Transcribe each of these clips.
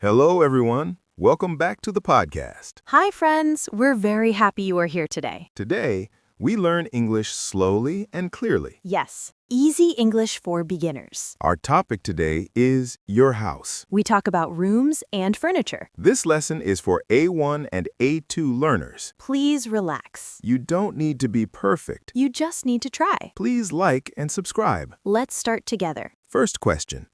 Hello, everyone. Welcome back to the podcast. Hi, friends. We're very happy you are here today. Today, we learn English slowly and clearly. Yes, easy English for beginners. Our topic today is your house. We talk about rooms and furniture. This lesson is for A1 and A2 learners. Please relax. You don't need to be perfect. You just need to try. Please like and subscribe. Let's start together. First question.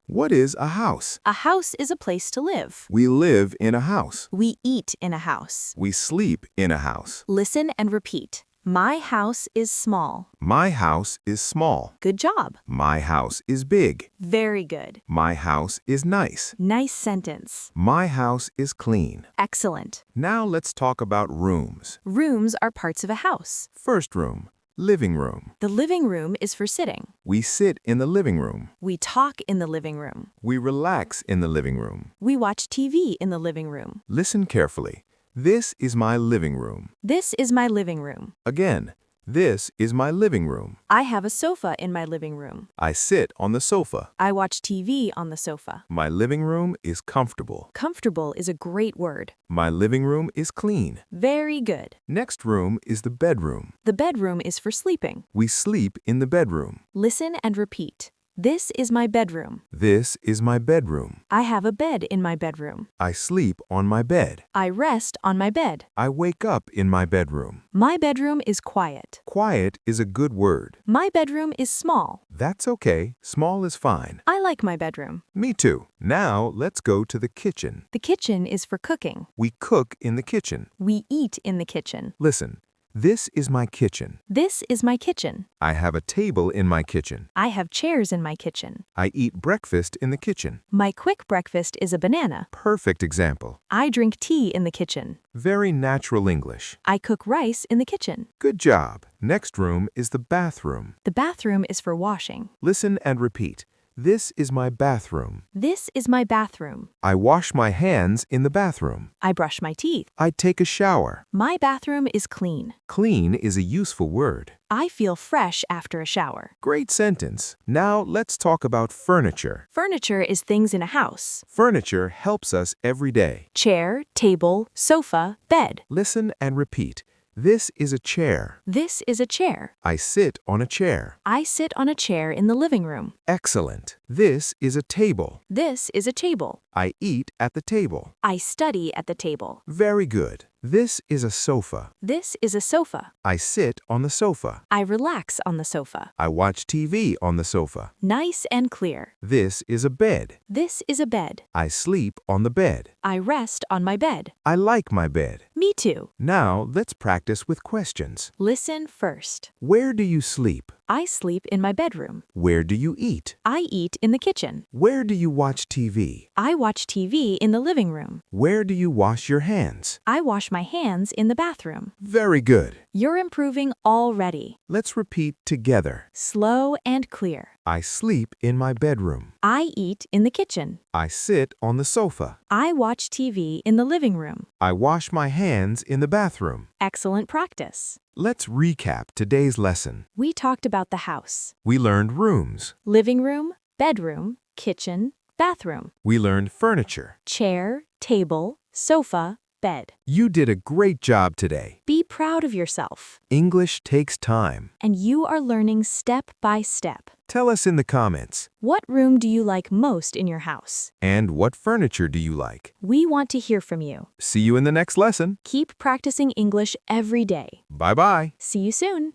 What is a house? A house is a place to live. We live in a house. We eat in a house. We sleep in a house. Listen and repeat. My house is small. My house is small. Good job. My house is big. Very good. My house is nice. Nice sentence. My house is clean. Excellent. Now let's talk about rooms. Rooms are parts of a house. First room, living room. The living room is for sitting. We sit in the living room. We talk in the living room. We relax in the living room. We watch TV in the living room. Listen carefully. This is my living room. This is my living room. Again, this is my living room. I have a sofa in my living room. I sit on the sofa. I watch TV on the sofa. My living room is comfortable. Comfortable is a great word. My living room is clean. Very good. Next room is the bedroom. The bedroom is for sleeping. We sleep in the bedroom. Listen and repeat. This is my bedroom. This is my bedroom. I have a bed in my bedroom. I sleep on my bed. I rest on my bed. I wake up in my bedroom. My bedroom is quiet. Quiet is a good word. My bedroom is small. That's okay. Small is fine. I like my bedroom. Me too. Now let's go to the kitchen. The kitchen is for cooking. We cook in the kitchen. We eat in the kitchen. Listen, this is my kitchen. This is my kitchen. I have a table in my kitchen. I have chairs in my kitchen. I eat breakfast in the kitchen. My quick breakfast is a banana. Perfect example. I drink tea in the kitchen. Very natural English. I cook rice in the kitchen. Good job. Next room is the bathroom. The bathroom is for washing. Listen and repeat. This is my bathroom. This is my bathroom. I wash my hands in the bathroom. I brush my teeth. I take a shower. My bathroom is clean. Clean is a useful word. I feel fresh after a shower. Great sentence. Now let's talk about furniture. Furniture is things in a house. Furniture helps us every day. Chair, table, sofa, bed. Listen and repeat. This is a chair. This is a chair. I sit on a chair. I sit on a chair in the living room. Excellent. This is a table. This is a table. I eat at the table. I study at the table. Very good. This is a sofa. This is a sofa. I sit on the sofa. I relax on the sofa. I watch TV on the sofa. Nice and clear. This is a bed. This is a bed. I sleep on the bed. I rest on my bed. I like my bed. Me too. Now let's practice with questions. Listen first. Where do you sleep? I sleep in my bedroom. Where do you eat? I eat in the kitchen. Where do you watch TV? I watch TV in the living room. Where do you wash your hands? I wash my hands in the bathroom. Very good. You're improving already. Let's repeat together. Slow and clear. I sleep in my bedroom. I eat in the kitchen. I sit on the sofa. I watch TV in the living room. I wash my hands in the bathroom. Excellent practice. Let's recap today's lesson. We talked about the house. We learned rooms. Living room, bedroom, kitchen, bathroom. We learned furniture. Chair, table, sofa, bed. You did a great job today. Be proud of yourself. English takes time. And you are learning step by step. Tell us in the comments. What room do you like most in your house? And what furniture do you like? We want to hear from you. See you in the next lesson. Keep practicing English every day. Bye-bye. See you soon.